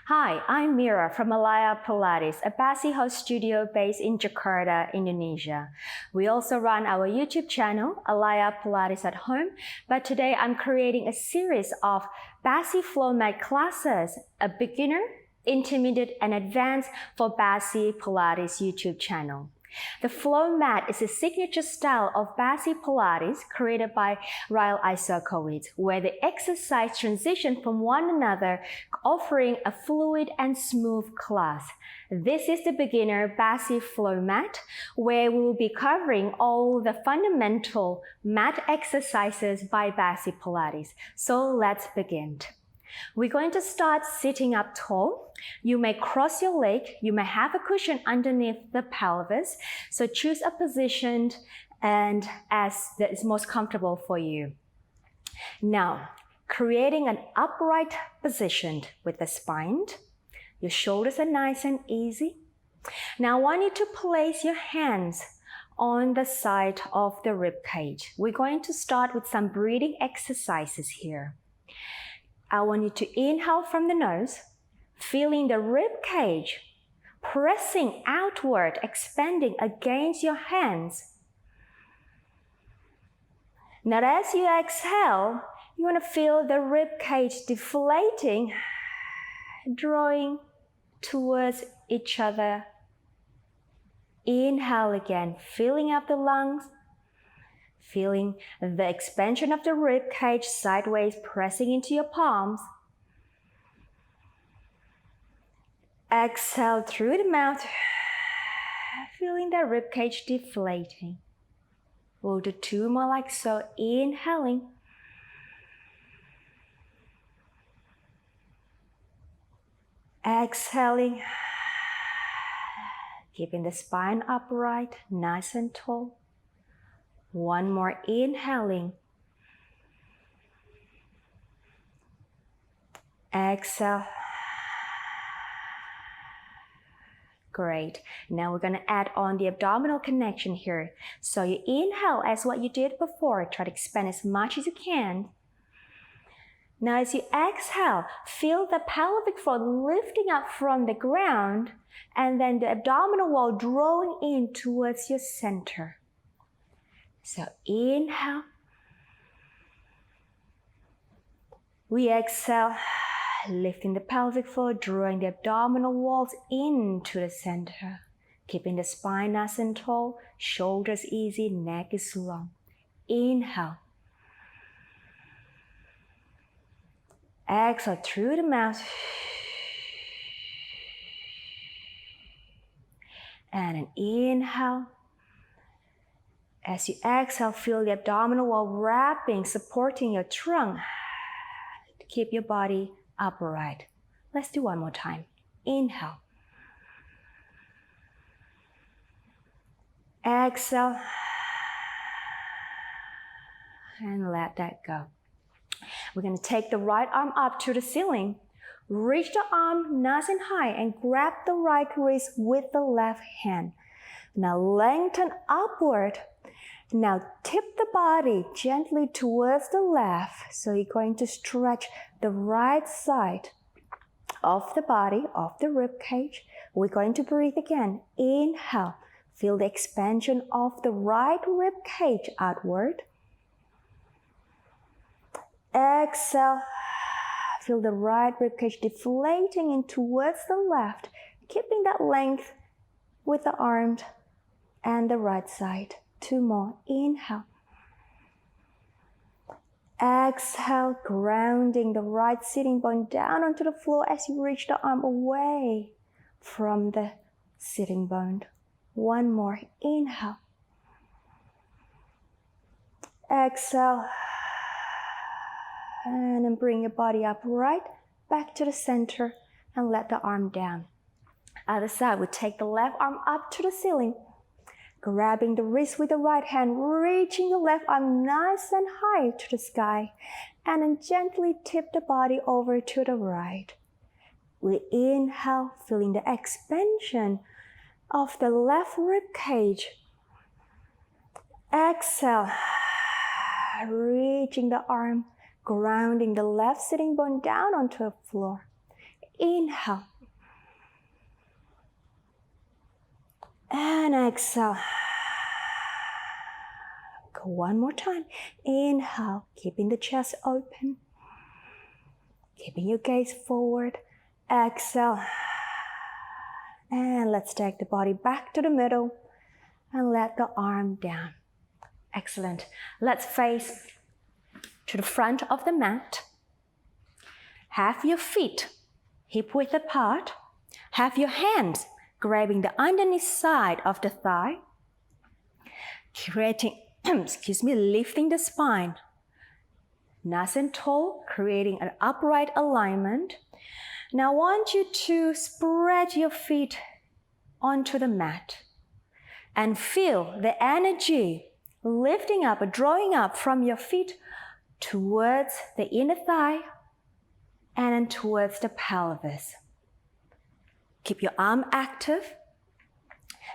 Hi, I'm Mira from Aalaya Pilates, a BASI host studio based in Jakarta, Indonesia. We also run our YouTube channel, Aalaya Pilates at Home, but today I'm creating a series of BASI flow mat classes, a beginner, intermediate, and advanced for BASI Pilates YouTube channel. The flow mat is a signature style of BASI Pilates created by Rael Isacowitz, where the exercise transition from one another, offering a fluid and smooth class. This is the beginner BASI flow mat, where we will be covering all the fundamental mat exercises by BASI Pilates. So let's begin. We're going to start sitting up tall. You may cross your leg. You may have a cushion underneath the pelvis. So choose a position and as that is most comfortable for you. Now, creating an upright position with the spine. Your shoulders are nice and easy. Now I want you to place your hands on the side of the rib cage. We're going to start with some breathing exercises here. I want you to inhale from the nose, feeling the rib cage pressing outward, expanding against your hands. Now as you exhale, you want to feel the rib cage deflating, drawing towards each other. Inhale again, filling up the lungs. Feeling the expansion of the rib cage sideways, pressing into your palms. Exhale through the mouth, feeling the rib cage deflating. We'll do two more like so. Inhaling. Exhaling. Keeping the spine upright, nice and tall. One more, inhaling. Exhale. Great. Now we're going to add on the abdominal connection here. So you inhale as what you did before. Try to expand as much as you can. Now as you exhale, feel the pelvic floor lifting up from the ground and then the abdominal wall drawing in towards your center. So inhale, we exhale, lifting the pelvic floor, drawing the abdominal walls into the center, keeping the spine nice and tall, shoulders easy, neck is long. Inhale, exhale through the mouth, and an inhale. As you exhale, feel the abdominal wall wrapping, supporting your trunk to keep your body upright. Let's do one more time. Inhale. Exhale. And let that go. We're going to take the right arm up to the ceiling. Reach the arm nice and high and grab the right wrist with the left hand. Now lengthen upward. Now tip the body gently towards the left. So you're going to stretch the right side of the body, of the rib cage. We're going to breathe again. Inhale. Feel the expansion of the right rib cage outward. Exhale. Feel the right rib cage deflating in towards the left. Keeping that length with the arms and the right side. Two more. Inhale. Exhale, grounding the right sitting bone down onto the floor as you reach the arm away from the sitting bone. One more. Inhale. Exhale. And then bring your body upright, back to the center, and let the arm down. Other side, we take the left arm up to the ceiling. Grabbing the wrist with the right hand, reaching the left arm nice and high to the sky, and then gently tip the body over to the right. We inhale, feeling the expansion of the left rib cage. Exhale, reaching the arm, grounding the left sitting bone down onto the floor. Inhale. And exhale. Go one more time. Inhale, keeping the chest open. Keeping your gaze forward. Exhale. And let's take the body back to the middle and let the arm down. Excellent. Let's face to the front of the mat. Have your feet hip-width apart. Have your hands grabbing the underneath side of the thigh. Creating, lifting the spine. Nice and tall, creating an upright alignment. Now I want you to spread your feet onto the mat and feel the energy lifting up or drawing up from your feet towards the inner thigh and then towards the pelvis. Keep your arm active.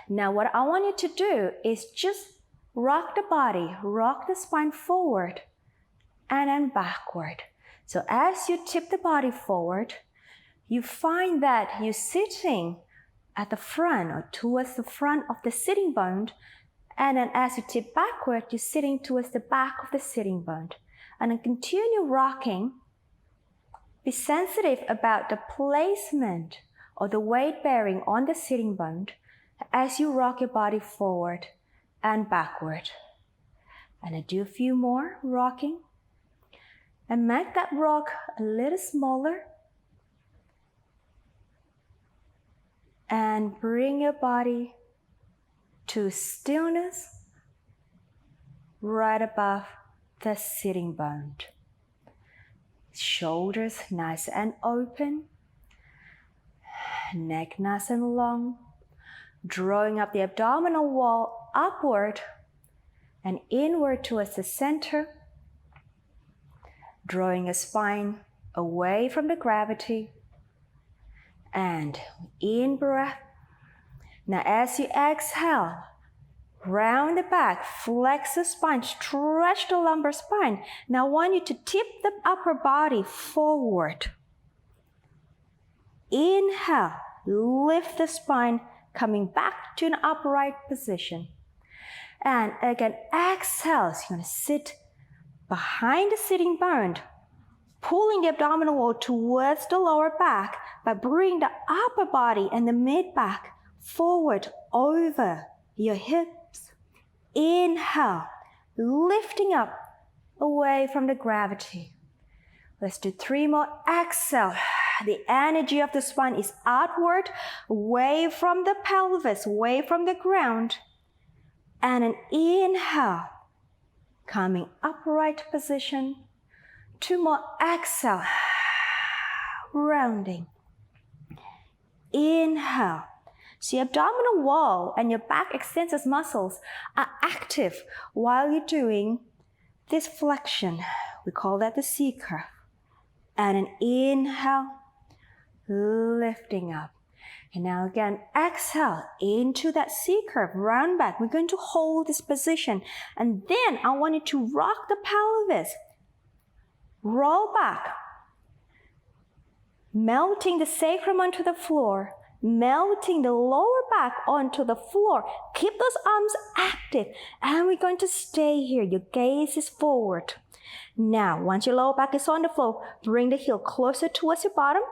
Now what I want you to do is just rock the body, rock the spine forward and then backward. So as you tip the body forward, you find that you're sitting at the front or towards the front of the sitting bone, and then as you tip backward, you're sitting towards the back of the sitting bone. And then continue rocking. Be sensitive about the placement or the weight bearing on the sitting bone as you rock your body forward and backward. And then do a few more rocking. And make that rock a little smaller. And bring your body to stillness right above the sitting bone. Shoulders nice and open. Neck nice and long. Drawing up the abdominal wall upward and inward towards the center. Drawing your spine away from the gravity. And in breath. Now as you exhale, round the back, flex the spine, stretch the lumbar spine. Now I want you to tip the upper body forward. Inhale, lift the spine, coming back to an upright position. And again, exhale, so you're going to sit behind the sitting bone, pulling the abdominal wall towards the lower back, but bring the upper body and the mid-back forward over your hips. Inhale, lifting up away from the gravity. Let's do 3 more. Exhale. The energy of the spine is outward, away from the pelvis, away from the ground. And an inhale, coming upright position. 2 more. Exhale, rounding. Inhale. So your abdominal wall and your back extensors muscles are active while you're doing this flexion. We call that the C curve. And an inhale, lifting up. And now again, exhale into that C curve, round back. We're going to hold this position. And then I want you to rock the pelvis. Roll back. Melting the sacrum onto the floor. Melting the lower back onto the floor. Keep those arms active. And we're going to stay here. Your gaze is forward. Now, once your lower back is on the floor, bring the heel closer towards your bottom.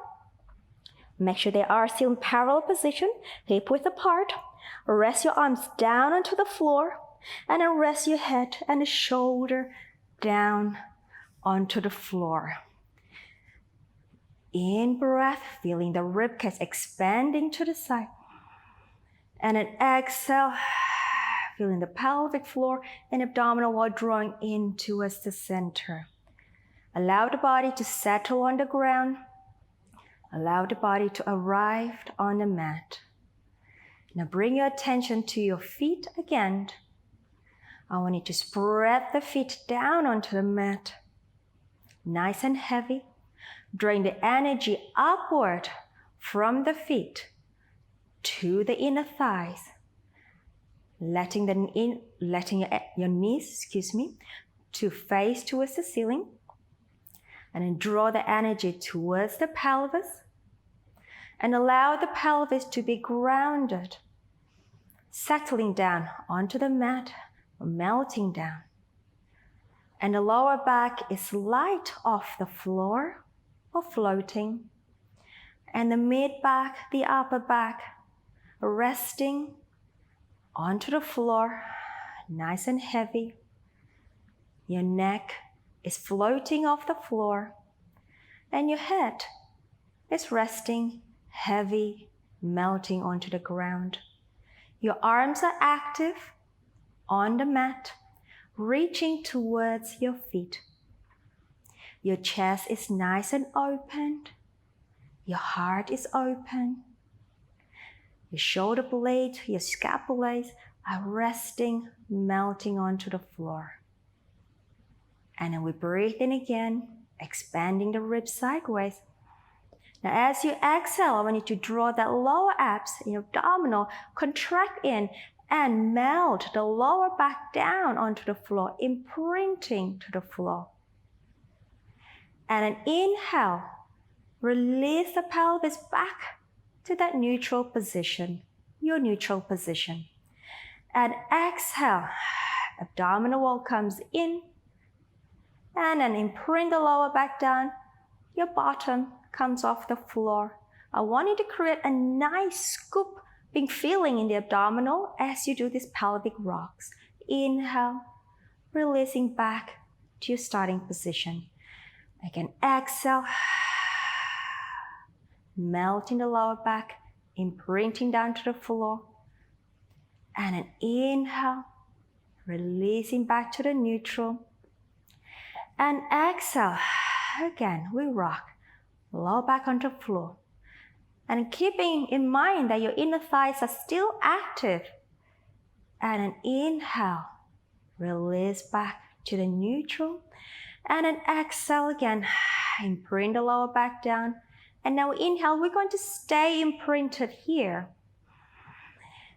Make sure they are still in parallel position, hip width apart. Rest your arms down onto the floor. And then rest your head and the shoulder down onto the floor. In breath, feeling the ribcage expanding to the side. And then exhale, feeling the pelvic floor and abdominal wall drawing in towards the center. Allow the body to settle on the ground. Allow the body to arrive on the mat. Now bring your attention to your feet again. I want you to spread the feet down onto the mat. Nice and heavy. Drawing the energy upward from the feet to the inner thighs. Letting your knees, to face towards the ceiling. And then draw the energy towards the pelvis. and allow the pelvis to be grounded, settling down onto the mat or melting down. And the lower back is light off the floor or floating. And the mid back, the upper back, resting onto the floor, nice and heavy. Your neck is floating off the floor, and your head is resting heavy, melting onto the ground. Your arms are active on the mat, reaching towards your feet. Your chest is nice and open. Your heart is open. Your shoulder blades, your scapulae are resting, melting onto the floor. And then we breathe in again, expanding the ribs sideways. Now as you exhale, I want you to draw that lower abs in your abdominal, contract in and melt the lower back down onto the floor, imprinting to the floor. And an inhale, release the pelvis back to that neutral position, your neutral position. And exhale, abdominal wall comes in, and then imprint the lower back down, your bottom comes off the floor. I want you to create a nice scooping feeling in the abdominal as you do these pelvic rocks. Inhale, releasing back to your starting position. Again, exhale, melting the lower back, imprinting down to the floor. And an inhale, releasing back to the neutral. And exhale, again, we rock, lower back onto the floor. And keeping in mind that your inner thighs are still active. And an inhale, release back to the neutral. And an exhale again, imprint the lower back down. And now inhale, we're going to stay imprinted here.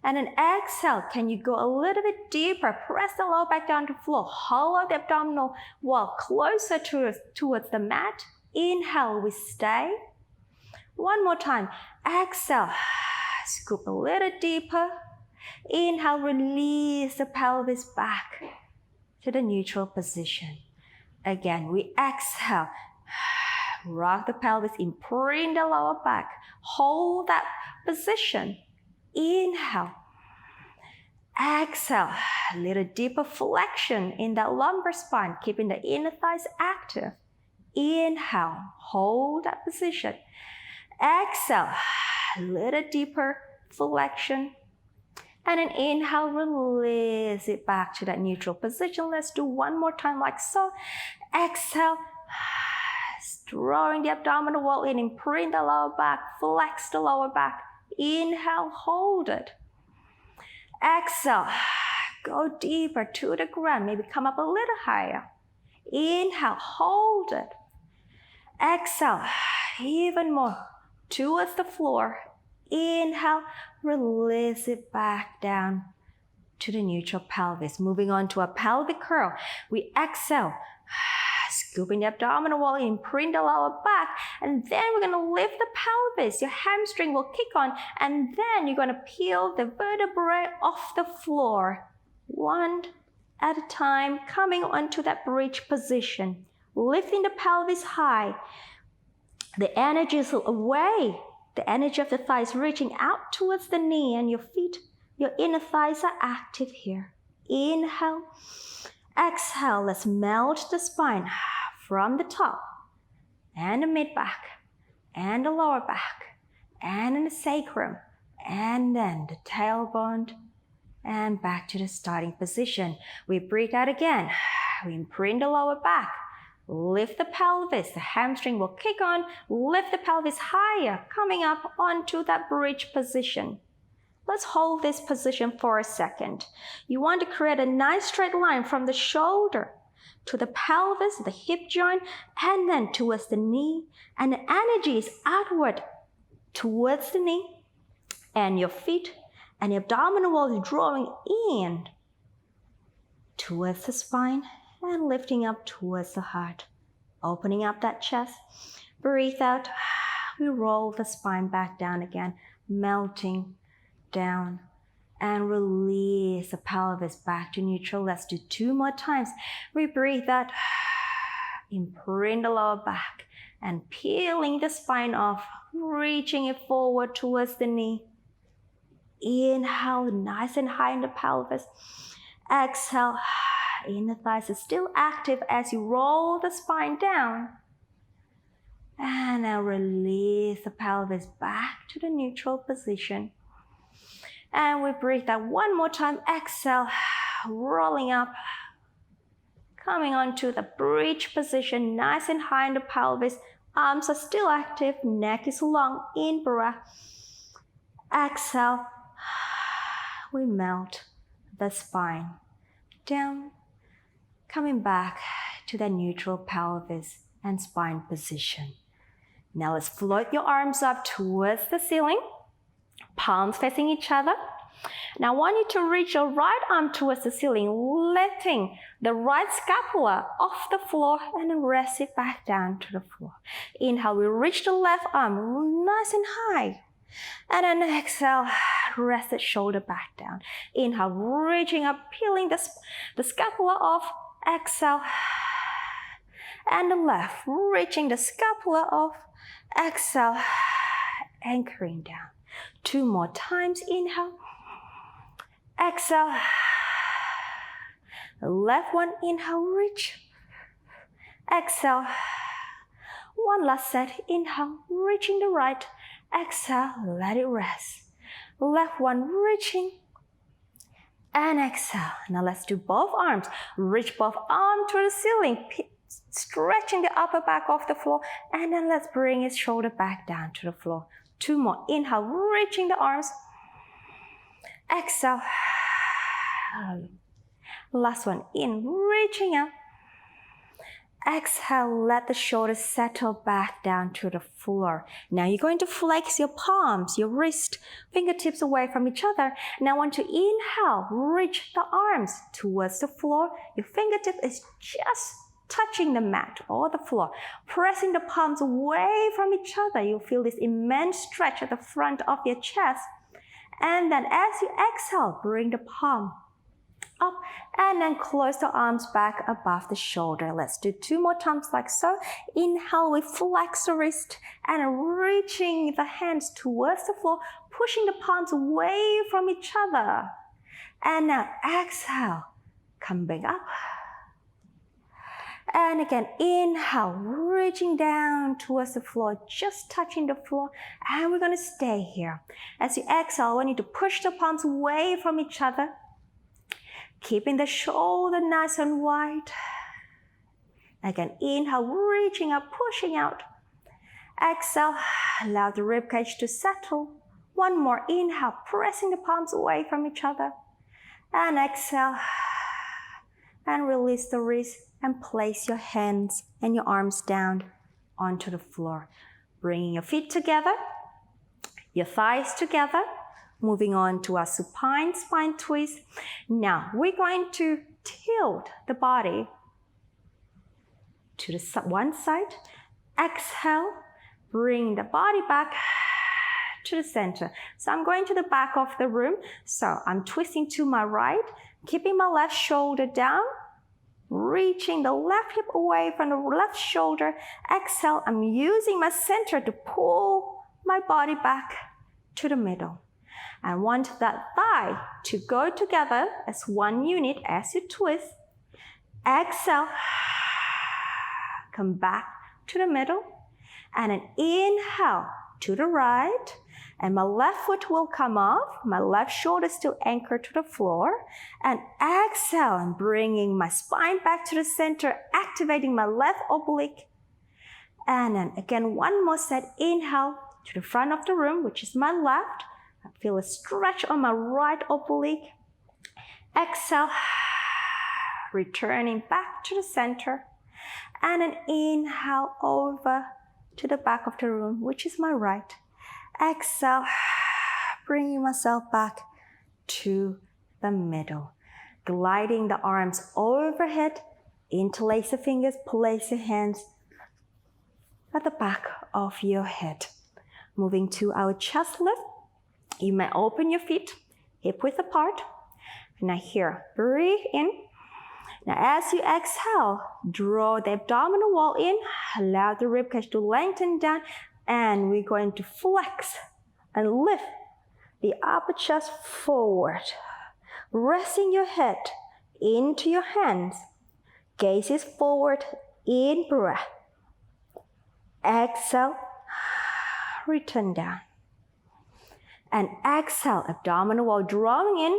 And then exhale, can you go a little bit deeper? Press the lower back down to the floor. Hollow the abdominal wall closer towards the mat. Inhale, we stay. One more time. Exhale, scoop a little deeper. Inhale, release the pelvis back to the neutral position. Again, we exhale. Rock the pelvis, imprint the lower back. Hold that position. Inhale. Exhale. A little deeper flexion in that lumbar spine, keeping the inner thighs active. Inhale. Hold that position. Exhale. A little deeper flexion. And then inhale, release it back to that neutral position. Let's do one more time like so. Exhale. Drawing the abdominal wall in, imprint the lower back, flex the lower back. Inhale, hold it. Exhale, go deeper to the ground, maybe come up a little higher. Inhale, hold it. Exhale, even more towards the floor. Inhale, release it back down to the neutral pelvis. Moving on to a pelvic curl. We exhale. Scooping the abdominal wall, imprint the lower back, and then we're going to lift the pelvis. Your hamstring will kick on, and then you're going to peel the vertebrae off the floor. One at a time, coming onto that bridge position. Lifting the pelvis high. The energy is away. The energy of the thighs reaching out towards the knee and your feet. Your inner thighs are active here. Inhale. Exhale, let's melt the spine from the top and the mid back and the lower back and the sacrum and then the tailbone and back to the starting position. We breathe out again. We imprint the lower back. Lift the pelvis. The hamstring will kick on. Lift the pelvis higher, coming up onto that bridge position. Let's hold this position for a second. You want to create a nice straight line from the shoulder to the pelvis, the hip joint, and then towards the knee. And the energy is outward towards the knee and your feet, and the abdominal wall is drawing in towards the spine and lifting up towards the heart. Opening up that chest. Breathe out. we roll the spine back down again, melting down. And release the pelvis back to neutral. Let's do 2 more times. We breathe out, imprint the lower back, and peeling the spine off, reaching it forward towards the knee. Inhale, nice and high in the pelvis. Exhale, inner thighs are still active as you roll the spine down. And now release the pelvis back to the neutral position. And we breathe out 1 more time. Exhale, rolling up. Coming onto the bridge position, nice and high in the pelvis. Arms are still active, neck is long. In breath. Exhale, we melt the spine down. Coming back to the neutral pelvis and spine position. Now let's float your arms up towards the ceiling. Palms facing each other. Now I want you to reach your right arm towards the ceiling, lifting the right scapula off the floor and then rest it back down to the floor. Inhale, we reach the left arm nice and high. And then exhale, rest the shoulder back down. Inhale, reaching up, peeling the scapula off. Exhale. And the left, reaching the scapula off. Exhale, anchoring down. 2 more times. Inhale. Exhale. Left one, inhale, reach. Exhale. 1 last set. Inhale, reaching the right. Exhale, let it rest. Left one, reaching. And exhale. Now let's do both arms. Reach both arms to the ceiling. Stretching the upper back off the floor. And then let's bring his shoulder back down to the floor. 2 more. Inhale, reaching the arms. Exhale. Last one, in, reaching up. Exhale, let the shoulders settle back down to the floor. Now you're going to flex your palms, your wrist, fingertips away from each other. Now I want to inhale, reach the arms towards the floor. Your fingertip is just touching the mat or the floor, pressing the palms away from each other. You'll feel this immense stretch at the front of your chest. And then as you exhale, bring the palm up and then close the arms back above the shoulder. Let's do 2 more times like so. Inhale, we flex the wrist and reaching the hands towards the floor, pushing the palms away from each other. And now exhale, come back up. And again, inhale, reaching down towards the floor, just touching the floor. And we're going to stay here. As you exhale, I want you to push the palms away from each other. Keeping the shoulder nice and wide. Again, inhale, reaching up, pushing out. Exhale, allow the ribcage to settle. 1 more, inhale, pressing the palms away from each other. And exhale, and release the wrist. And place your hands and your arms down onto the floor. Bringing your feet together, your thighs together. Moving on to our supine spine twist. Now we're going to tilt the body to the one side. Exhale, bring the body back to the center. So I'm going to the back of the room. So I'm twisting to my right, keeping my left shoulder down. Reaching the left hip away from the left shoulder. Exhale, I'm using my center to pull my body back to the middle. I want that thigh to go together as one unit as you twist. Exhale, come back to the middle. And an inhale to the right. And my left foot will come off. My left shoulder still anchored to the floor. And exhale, I'm bringing my spine back to the center, activating my left oblique. And then again, 1 more set. Inhale to the front of the room, which is my left. I feel a stretch on my right oblique. Exhale, returning back to the center. And an inhale over to the back of the room, which is my right. Exhale, bringing myself back to the middle. Gliding the arms overhead, interlace the fingers, place your hands at the back of your head. Moving to our chest lift. You may open your feet, hip width apart. Now here, breathe in. Now as you exhale, draw the abdominal wall in, allow the ribcage to lengthen down, and we're going to flex and lift the upper chest forward. Resting your head into your hands. Gaze is forward, in breath. Exhale, return down. And exhale, abdominal wall drawing in,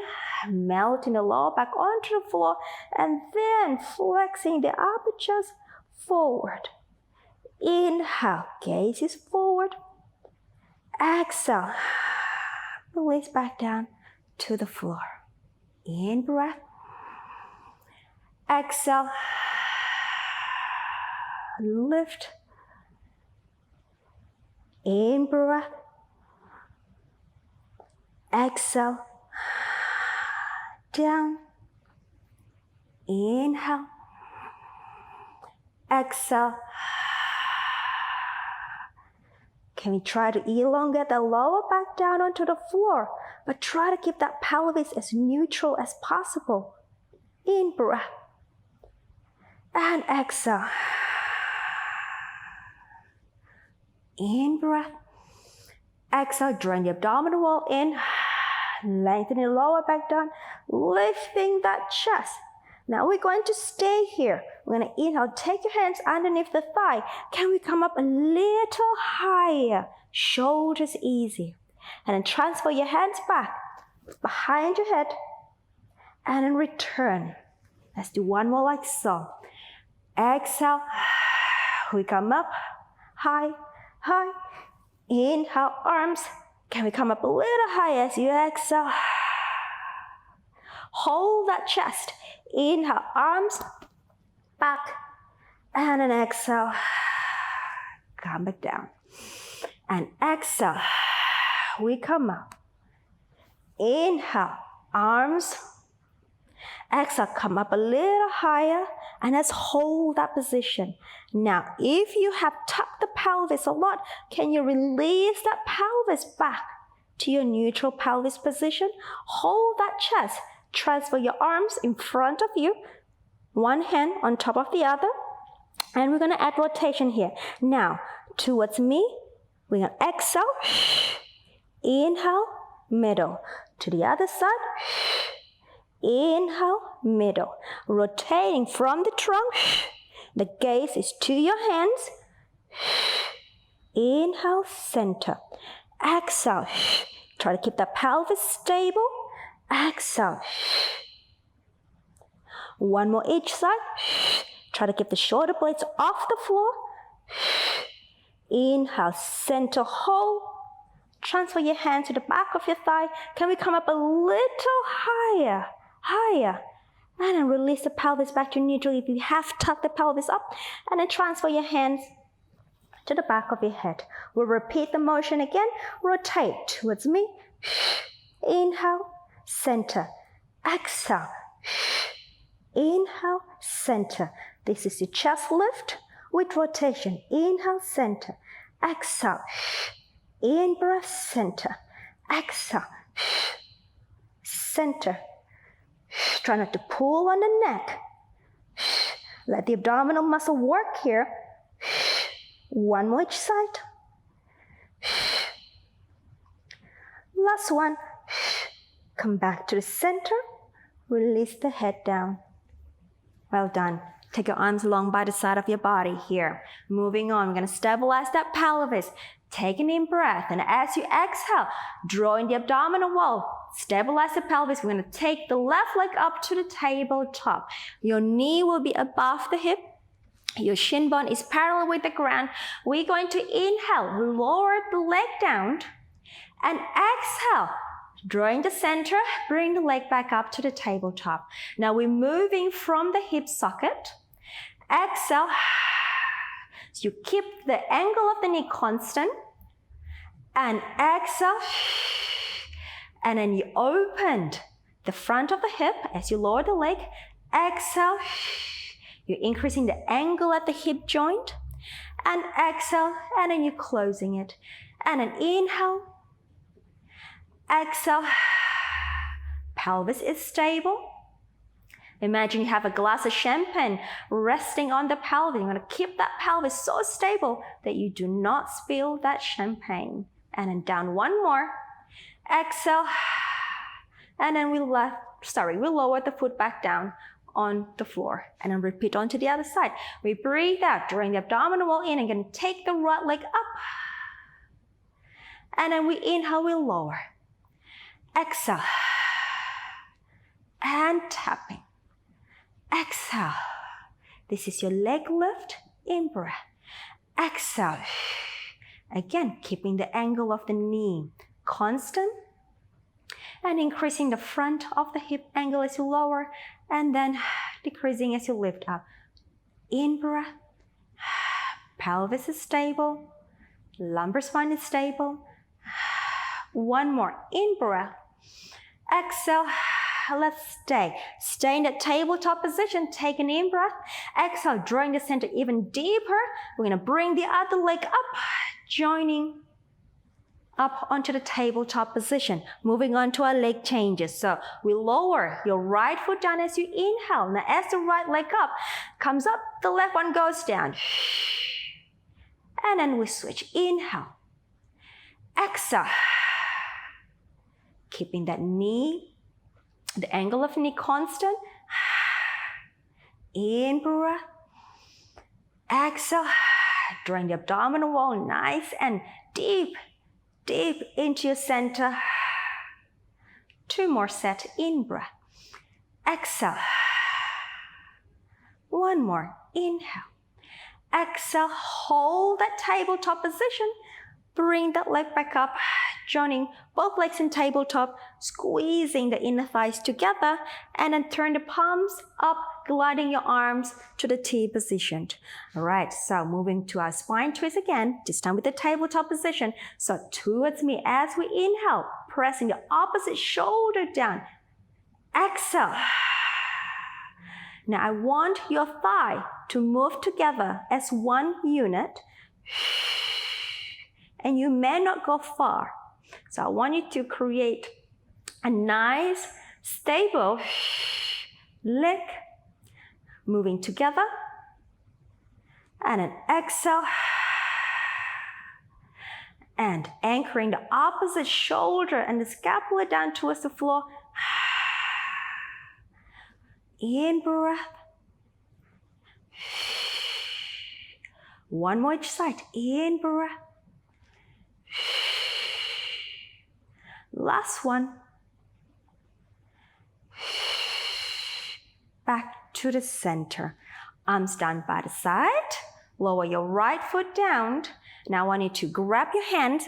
melting the lower back onto the floor, and then flexing the upper chest forward. Inhale, gaze is forward. Exhale, release back down to the floor. In breath. Exhale, lift. In breath. Exhale, down. Inhale. Exhale. Can we try to elongate the lower back down onto the floor, but try to keep that pelvis as neutral as possible. In breath. And exhale. In breath. Exhale, drawing the abdominal wall in, lengthening the lower back down, lifting that chest. Now we're going to stay here. We're going to inhale, take your hands underneath the thigh. Can we come up a little higher? Shoulders easy. And then transfer your hands back, behind your head, and then return. Let's do one more like so. Exhale, we come up, high, high. Inhale, arms. Can we come up a little higher as you exhale? Hold that chest. Inhale, arms, back, and then exhale. Come back down. And exhale, we come up. Inhale, arms. Exhale, come up a little higher, and let's hold that position. Now, if you have tucked the pelvis a lot, can you release that pelvis back to your neutral pelvis position? Hold that chest. Transfer your arms in front of you, one hand on top of the other, and we're going to add rotation here. Now, towards me, we're going to exhale, inhale, middle. To the other side, inhale, middle. Rotating from the trunk, the gaze is to your hands. Inhale, center. Exhale, try to keep the pelvis stable. Exhale. One more each side. Try to keep the shoulder blades off the floor. Inhale, center, hold. Transfer your hand to the back of your thigh. Can we come up a little higher? Higher. And then release the pelvis back to neutral if you have tucked the pelvis up. And then transfer your hands to the back of your head. We'll repeat the motion again. Rotate towards me. Inhale, center. Exhale. Inhale, center. This is the chest lift with rotation. Inhale, center. Exhale. In breath, center. Exhale. Center. Try not to pull on the neck. Let the abdominal muscle work here. One more each side. Last one. Come back to the center. Release the head down. Well done. Take your arms along by the side of your body here. Moving on, we're going to stabilize that pelvis. Take an in breath, and as you exhale, drawing the abdominal wall, stabilize the pelvis. We're going to take the left leg up to the tabletop. Your knee will be above the hip. Your shin bone is parallel with the ground. We're going to inhale, lower the leg down, and exhale. Drawing the center, bring the leg back up to the tabletop. Now we're moving from the hip socket. Exhale. So you keep the angle of the knee constant. And exhale. And then you opened the front of the hip as you lower the leg. Exhale. You're increasing the angle at the hip joint. and exhale, and then you're closing it. And then inhale, exhale, pelvis is stable. Imagine you have a glass of champagne resting on the pelvis. You're going to keep that pelvis so stable that you do not spill that champagne. And then down one more. Exhale. And then we lower the foot back down on the floor. And then repeat on to the other side. We breathe out, drawing the abdominal wall in. And going to take the right leg up. And then we inhale, we lower. Exhale. And tapping. Exhale. This is your leg lift. In breath. Exhale. Again, keeping the angle of the knee constant. And increasing the front of the hip angle as you lower. And then decreasing as you lift up. In breath. Pelvis is stable. Lumbar spine is stable. One more. In breath. Exhale. Let's stay. Stay in that tabletop position. Take an in breath. Exhale, drawing the center even deeper. We're going to bring the other leg up, joining up onto the tabletop position. Moving on to our leg changes. So we lower your right foot down as you inhale. Now as the right leg up comes up, the left one goes down. And then we switch. Inhale. Exhale. Keeping that knee, the angle of the knee constant. In breath. Exhale. Drawing the abdominal wall nice and deep into your center. Two more sets. In breath. Exhale. One more. Inhale. Exhale. Hold that tabletop position. Bring that leg back up. Joining both legs in tabletop, squeezing the inner thighs together, and then turn the palms up, gliding your arms to the T position. All right, so moving to our spine twist again, this time with the tabletop position. So towards me as we inhale, pressing the opposite shoulder down. Exhale. Now I want your thigh to move together as one unit. And you may not go far. So I want you to create a nice, stable leg moving together. And then exhale. And anchoring the opposite shoulder and the scapula down towards the floor. In breath. One more each side. In breath. Last one. Back to the center. Arms down by the side. Lower your right foot down. Now I want you to grab your hand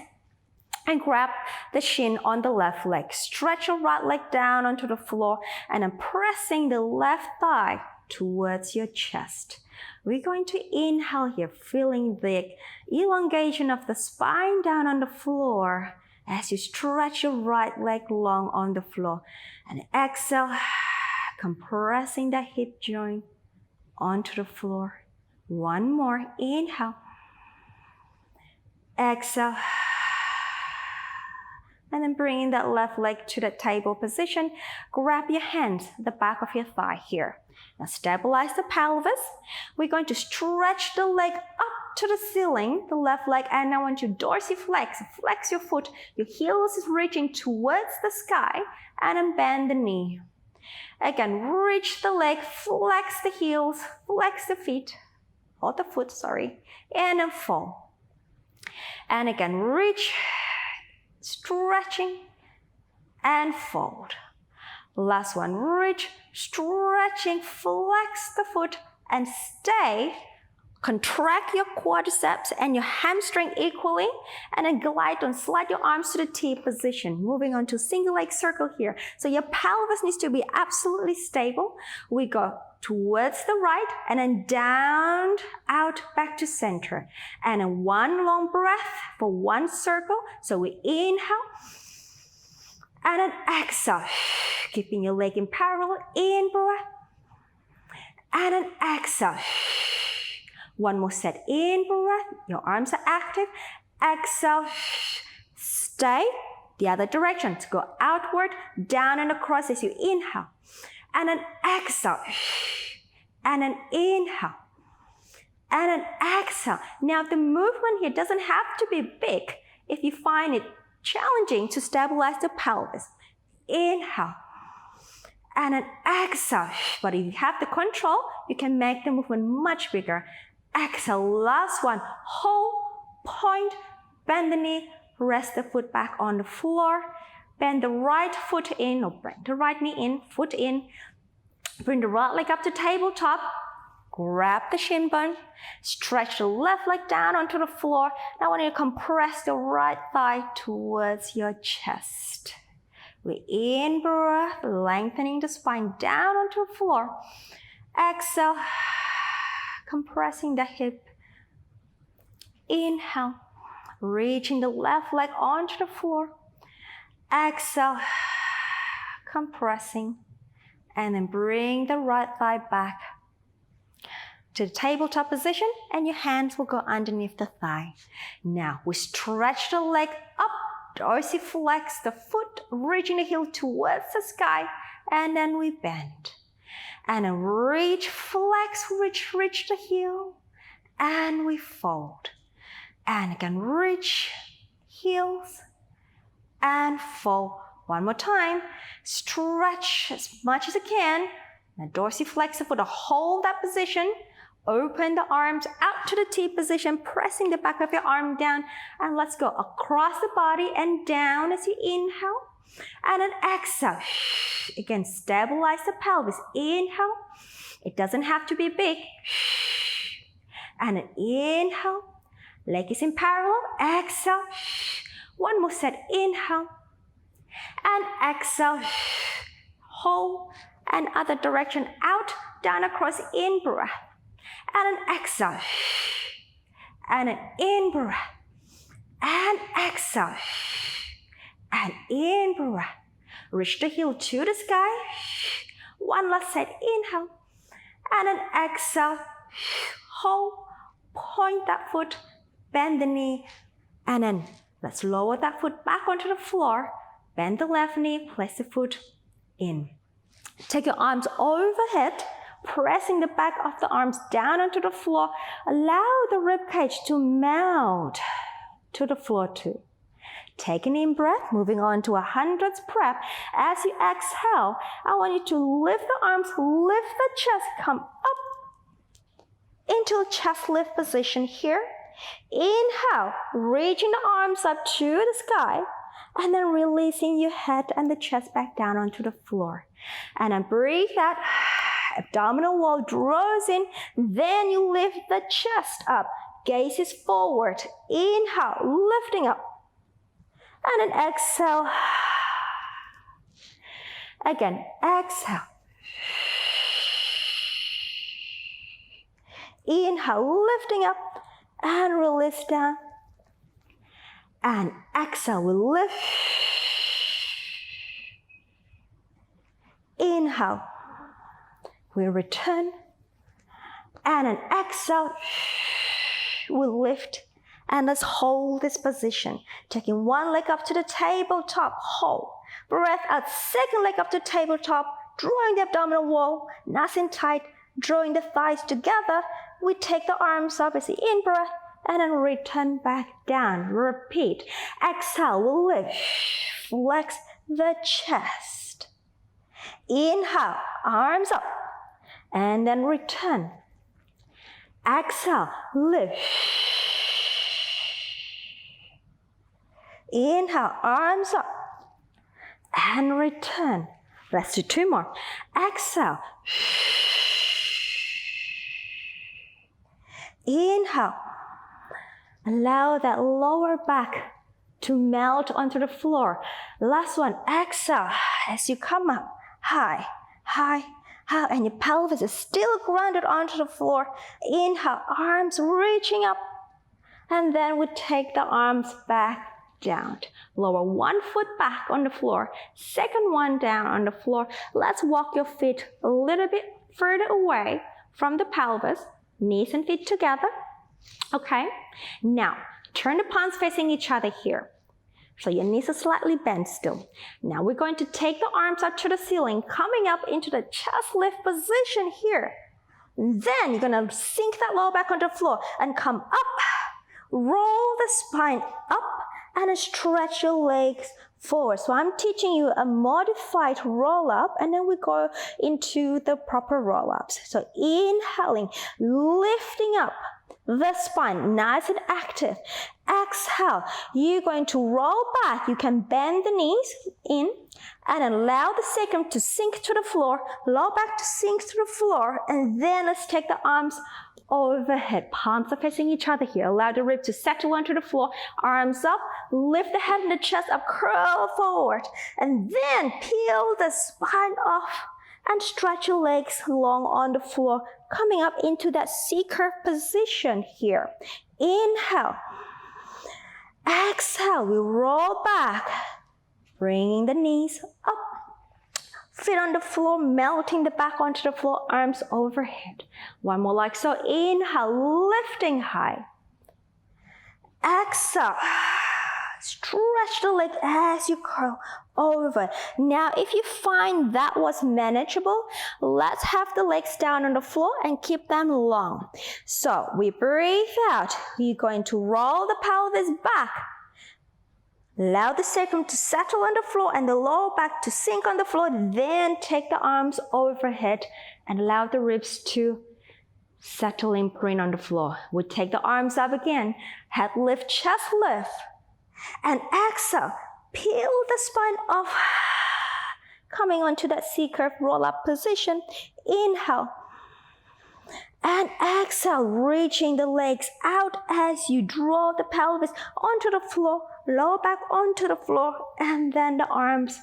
and grab the shin on the left leg. Stretch your right leg down onto the floor and then pressing the left thigh towards your chest. We're going to inhale here, feeling the elongation of the spine down on the floor as you stretch your right leg long on the floor. And exhale, compressing the hip joint onto the floor. One more. Inhale. Exhale. And then bringing that left leg to the table position. Grab your hands, the back of your thigh here. Now stabilize the pelvis. We're going to stretch the leg up to the ceiling, the left leg, and I want you to dorsiflex, flex your foot. Your heels is reaching towards the sky, and then bend the knee. Again, reach the leg, flex the heels, flex the feet, or the foot, sorry, and then fall. And again, reach, stretching, and fold. Last one, reach, stretching, flex the foot, and stay. Contract your quadriceps and your hamstring equally, and then glide on, slide your arms to the T position. Moving on to single leg circle here. So your pelvis needs to be absolutely stable. We go towards the right, and then down, out, back to center. And then one long breath for one circle. So we inhale, and then exhale. Keeping your leg in parallel, in breath, and then exhale. One more set. In breath. Your arms are active. Exhale. Stay. The other direction. To go outward, down and across as you inhale. And then exhale. And then inhale. And then exhale. Now the movement here doesn't have to be big if you find it challenging to stabilize the pelvis. Inhale. And then exhale. But if you have the control, you can make the movement much bigger. Exhale. Last one. Hold, point, bend the knee, rest the foot back on the floor. Bend the right foot in, or bring the right knee in, foot in. Bring the right leg up to tabletop. Grab the shin bone. Stretch the left leg down onto the floor. Now I want you to compress the right thigh towards your chest. We in breath, lengthening the spine down onto the floor. Exhale, compressing the hip. Inhale, reaching the left leg onto the floor. Exhale, compressing, and then bring the right thigh back to the tabletop position, and your hands will go underneath the thigh. Now we stretch the leg up, dorsiflex the foot, reaching the heel towards the sky, and then we bend. And then reach, flex, reach the heel, and we fold. And again, reach, heels, and fold. One more time. Stretch as much as you can. Now dorsiflex the foot, hold that position. Open the arms out to the T position, pressing the back of your arm down. And let's go across the body and down as you inhale. And then exhale. Again, stabilize the pelvis. Inhale. It doesn't have to be big. And then inhale. Leg is in parallel. Exhale. One more set. Inhale. And exhale. Hold. And other direction out, down, across, in breath. And an exhale. And an in breath. And exhale. And in breath. Reach the heel to the sky. One last set. Inhale. And an exhale. Hold. Point that foot. Bend the knee. And then let's lower that foot back onto the floor. Bend the left knee. Place the foot in. Take your arms overhead. Pressing the back of the arms down onto the floor. Allow the rib cage to melt to the floor too. Take an in breath, moving on to 100th prep. As you exhale, I want you to lift the arms, lift the chest, come up into a chest lift position here. Inhale, reaching the arms up to the sky, and then releasing your head and the chest back down onto the floor. And then breathe out. Abdominal wall draws in, then you lift the chest up. Gaze is forward. Inhale, lifting up. And then exhale. Again, exhale. Inhale, lifting up and release down. And exhale, we lift. Inhale. We return, and an exhale, we lift, and let's hold this position. Taking one leg up to the tabletop, hold. Breath out, second leg up to tabletop, drawing the abdominal wall, nice and tight, drawing the thighs together. We take the arms up as the in-breath, and then return back down. Repeat. Exhale, we lift, flex the chest. Inhale, arms up. And then return. Exhale, lift. Inhale, arms up. And return. Let's do two more. Exhale. Inhale. Allow that lower back to melt onto the floor. Last one. Exhale as you come up. High, high, and your pelvis is still grounded onto the floor. Inhale, arms reaching up. And then we take the arms back down. Lower one foot back on the floor. Second one down on the floor. Let's walk your feet a little bit further away from the pelvis. Knees and feet together. Okay, now turn the palms facing each other here. So your knees are slightly bent still. Now we're going to take the arms up to the ceiling, coming up into the chest lift position here. Then you're gonna sink that lower back onto the floor and come up. Roll the spine up and stretch your legs forward. So I'm teaching you a modified roll up, and then we go into the proper roll ups. So inhaling, lifting up the spine, nice and active. Exhale, you're going to roll back. You can bend the knees in and allow the sacrum to sink to the floor, lower back to sink to the floor, and then let's take the arms overhead. Palms are facing each other here. Allow the ribs to settle onto the floor. Arms up, lift the head and the chest up, curl forward, and then peel the spine off and stretch your legs long on the floor, coming up into that C-curve position here. Inhale. Exhale, we roll back, bringing the knees up. Feet on the floor, melting the back onto the floor, arms overhead. One more like so. Inhale, lifting high. Exhale, stretch the leg as you curl over. Now, if you find that was manageable, let's have the legs down on the floor and keep them long. So we breathe out. We're going to roll the pelvis back. Allow the sacrum to settle on the floor and the lower back to sink on the floor. Then take the arms overhead and allow the ribs to settle in print on the floor. We take the arms up again. Head lift, chest lift. And exhale. Peel the spine off. Coming onto that C-curve roll-up position. Inhale. And exhale, reaching the legs out as you draw the pelvis onto the floor, lower back onto the floor, and then the arms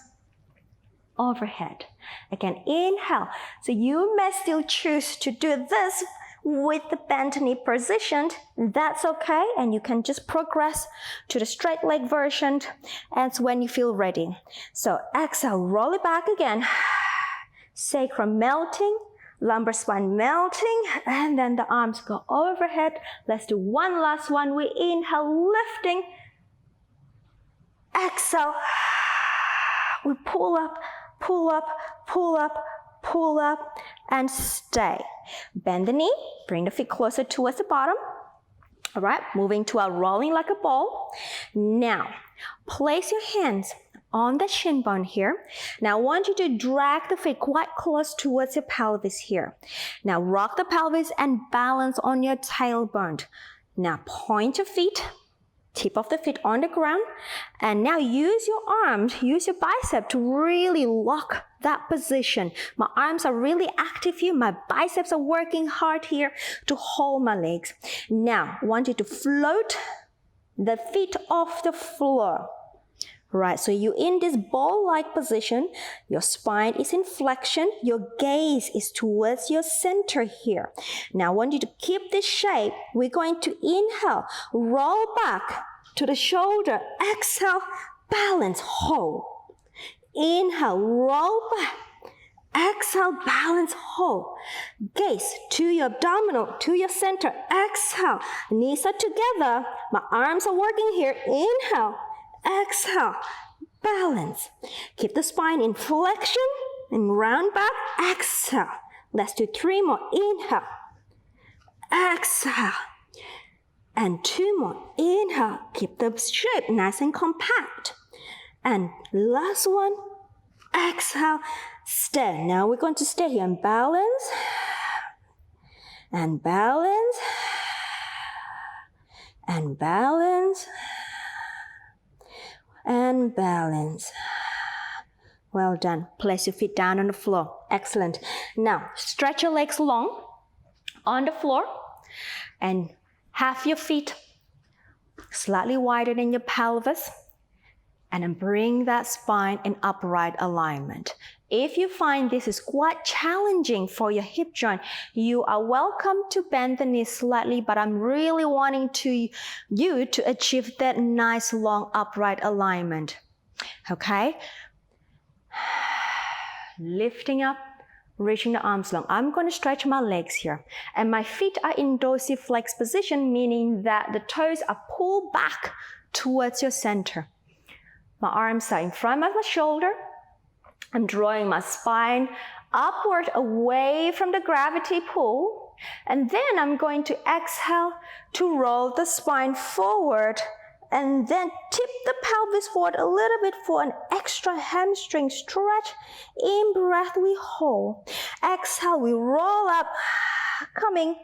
overhead. Again, inhale. So you may still choose to do this with the bent knee positioned. That's okay, and you can just progress to the straight leg version as when you feel ready. So exhale, roll it back again. Sacrum melting. Lumbar spine melting, and then the arms go overhead. Let's do one last one. We inhale, lifting. Exhale. We pull up, pull up, pull up, pull up, and stay. Bend the knee, bring the feet closer towards the bottom. All right, moving to our rolling like a ball. Now, place your hands on the shin bone here. Now I want you to drag the feet quite close towards your pelvis here. Now rock the pelvis and balance on your tailbone. Now point your feet, tip of the feet on the ground, and now use your arms, use your bicep to really lock that position. My arms are really active here. My biceps are working hard here to hold my legs. Now I want you to float the feet off the floor. Right, so you're in this ball-like position, your spine is in flexion, your gaze is towards your center here. Now I want you to keep this shape. We're going to inhale, roll back to the shoulder, exhale, balance, hold. Inhale, roll back, exhale, balance, hold. Gaze to your abdominal, to your center, exhale, knees are together, my arms are working here, inhale, exhale, balance. Keep the spine in flexion and round back, exhale. Let's do 3 more. Inhale, exhale, and 2 more. Inhale, keep the shape nice and compact. And last one, exhale, stay. Now we're going to stay here and balance, and balance, and balance, and balance. Well done. Place your feet down on the floor. Excellent. Now, stretch your legs long on the floor and have your feet slightly wider than your pelvis, and then bring that spine in upright alignment. If you find this is quite challenging for your hip joint, you are welcome to bend the knees slightly, but I'm really wanting you to achieve that nice long upright alignment. Okay? Lifting up, reaching the arms long. I'm going to stretch my legs here. And my feet are in dorsiflex position, meaning that the toes are pulled back towards your center. My arms are in front of my shoulder. I'm drawing my spine upward away from the gravity pull. And then I'm going to exhale to roll the spine forward and then tip the pelvis forward a little bit for an extra hamstring stretch. In breath, we hold. Exhale, we roll up, coming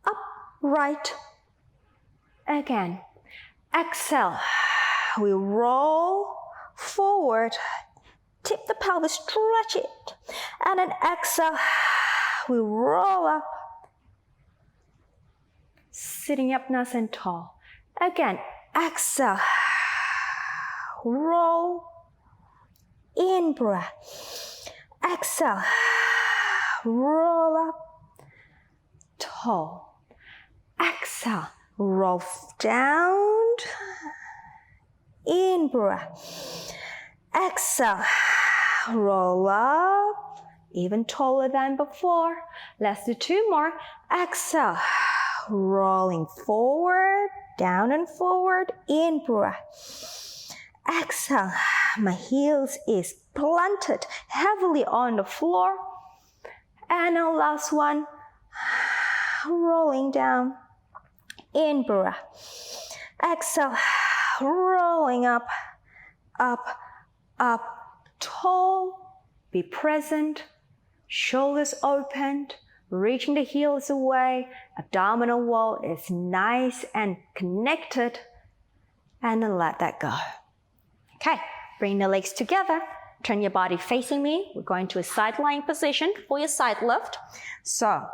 up, right. Again. Exhale, we roll forward, tip the pelvis, stretch it. And then exhale, we roll up, sitting up nice and tall. Again, exhale, roll, in breath. Exhale, roll up, tall. Exhale, roll down, in breath. Exhale, roll up, even taller than before. Let's do 2 more. Exhale, rolling forward, down and forward, in breath. Exhale, my heels is planted heavily on the floor. And the last one, rolling down, in breath. Exhale, rolling up, up, up, tall. Be present, shoulders opened, reaching the heels away, abdominal wall is nice and connected, and then let that go. Okay, bring the legs together, turn your body facing me. We're going to a side lying position for your side lift. So,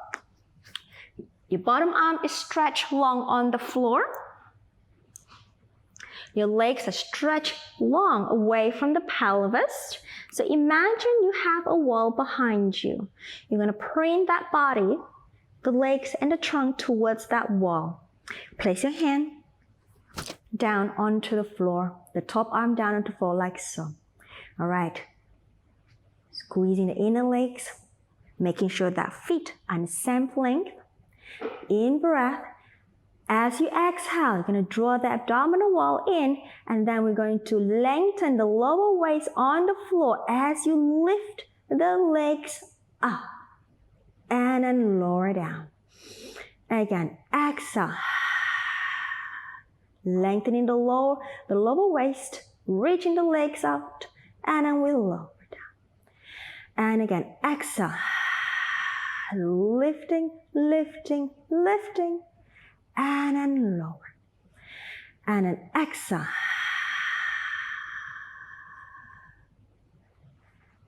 your bottom arm is stretched long on the floor. Your legs are stretched long away from the pelvis. So imagine you have a wall behind you. You're going to print that body, the legs and the trunk towards that wall. Place your hand down onto the floor, the top arm down onto the floor like so. All right. Squeezing the inner legs, making sure that feet are in the same length. In breath. As you exhale, you're going to draw the abdominal wall in, and then we're going to lengthen the lower waist on the floor as you lift the legs up and then lower down. Again, exhale, lengthening the lower waist, reaching the legs out, and then we lower down. And again, exhale, lifting, lifting, lifting. And then lower. And then exhale.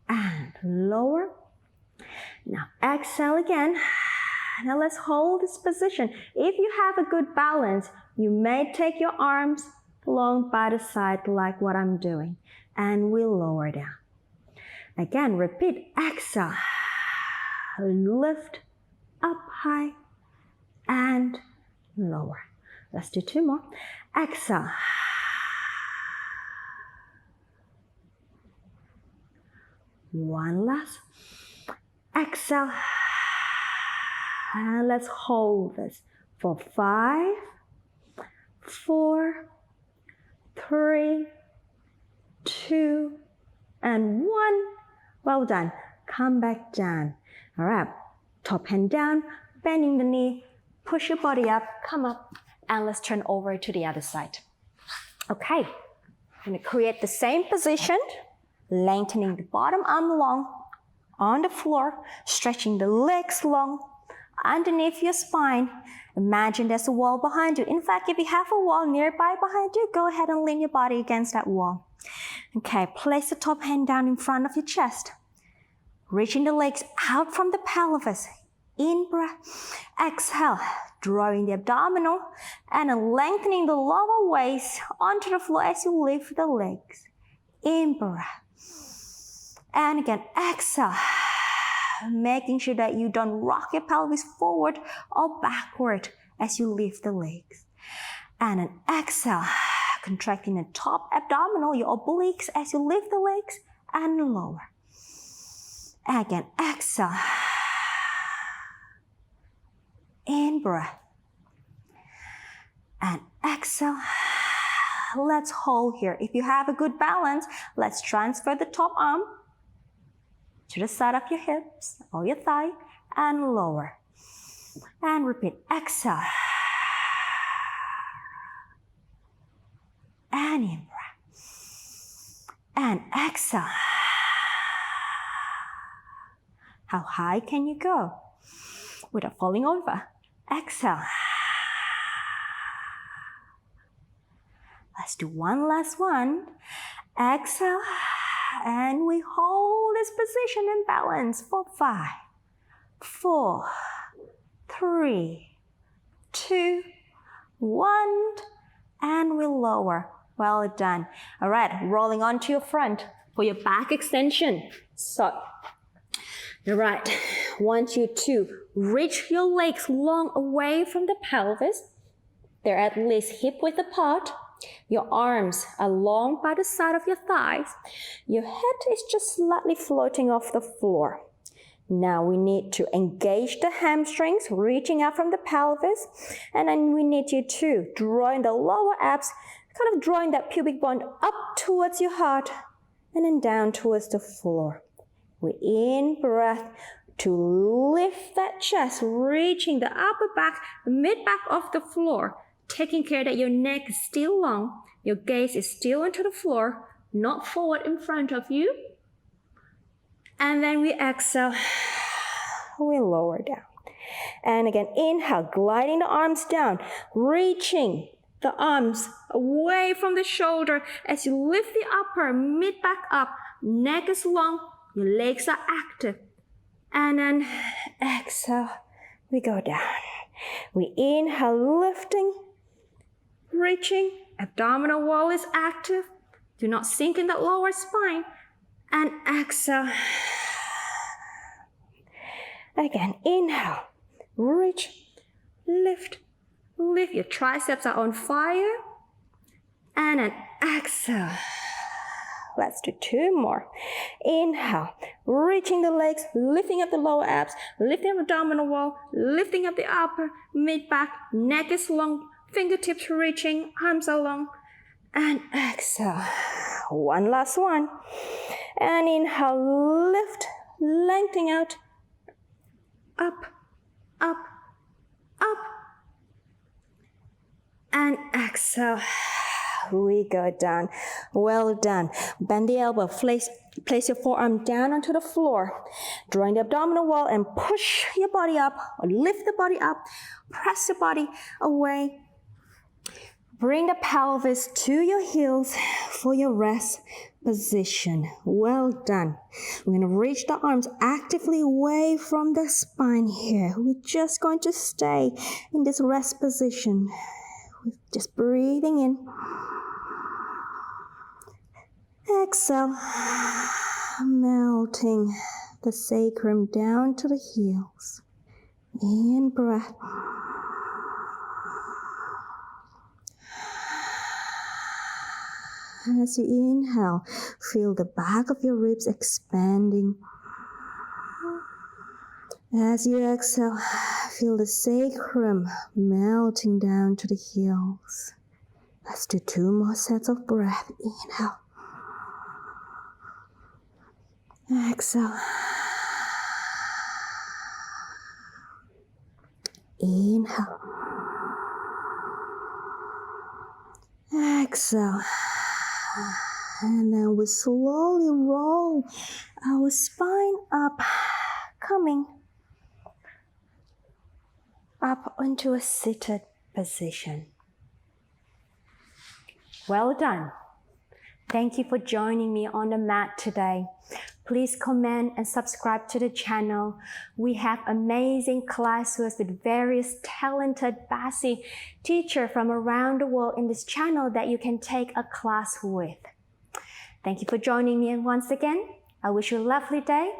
And lower. Now exhale again. Now let's hold this position. If you have a good balance, you may take your arms along by the side like what I'm doing. And we lower down. Again, repeat. Exhale. Lift up high. And lower. Let's do 2 more. Exhale. One last. Exhale. And let's hold this for 5, 4, 3, 2, and 1. Well done. Come back down. All right. Top hand down, bending the knee. Push your body up, come up, and let's turn over to the other side. Okay, I'm going to create the same position, lengthening the bottom arm long on the floor, stretching the legs long underneath your spine. Imagine there's a wall behind you. In fact, if you have a wall nearby behind you, go ahead and lean your body against that wall. Okay, place the top hand down in front of your chest, reaching the legs out from the pelvis. In breath, exhale, drawing the abdominal and lengthening the lower waist onto the floor as you lift the legs. In breath. And again, exhale, making sure that you don't rock your pelvis forward or backward as you lift the legs. And an exhale, contracting the top abdominal, your obliques as you lift the legs and lower. Again, exhale. In breath. And exhale. Let's hold here. If you have a good balance, let's transfer the top arm to the side of your hips or your thigh and lower. And repeat. Exhale. And in breath. And exhale. How high can you go without falling over? Exhale. Let's do one last one. Exhale. And we hold this position in balance for 5, 4, 3, 2, 1. And we lower. Well done. All right, rolling onto your front for your back extension. So, all right, I want you to reach your legs long away from the pelvis. They're at least hip width apart. Your arms are long by the side of your thighs. Your head is just slightly floating off the floor. Now we need to engage the hamstrings, reaching out from the pelvis. And then we need you to draw in the lower abs, kind of drawing that pubic bone up towards your heart and then down towards the floor. We in breath to lift that chest, reaching the upper back, mid back off the floor, taking care that your neck is still long, your gaze is still into the floor, not forward in front of you. And then we exhale, we lower down. And again, inhale, gliding the arms down, reaching the arms away from the shoulder as you lift the upper, mid back up, neck is long, your legs are active. And then exhale, we go down. We inhale, lifting, reaching, abdominal wall is active. Do not sink in that lower spine. And exhale. Again, inhale, reach, lift, lift. Your triceps are on fire. And then exhale. Let's do 2 more. Inhale, reaching the legs, lifting up the lower abs, lifting up the abdominal wall, lifting up the upper, mid back, neck is long, fingertips reaching, arms are long. And exhale. One last one. And inhale, lift, lengthening out, up, up, up. And exhale. We go down. Well done. Bend the elbow. Place your forearm down onto the floor. Drawing the abdominal wall and push your body up or lift the body up. Press the body away. Bring the pelvis to your heels for your rest position. Well done. We're going to reach the arms actively away from the spine here. We're just going to stay in this rest position. Just breathing in. Exhale. Melting the sacrum down to the heels. In breath. As you inhale, feel the back of your ribs expanding. As you exhale, feel the sacrum melting down to the heels. Let's do 2 more sets of breath. Inhale. Exhale. Inhale. Exhale. And then we slowly roll our spine up, coming up into a seated position. Well done. Thank you for joining me on the mat today. Please comment and subscribe to the channel. We have amazing classes with various talented BASI teachers from around the world in this channel that you can take a class with. Thank you for joining me once again. I wish you a lovely day.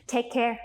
Take care.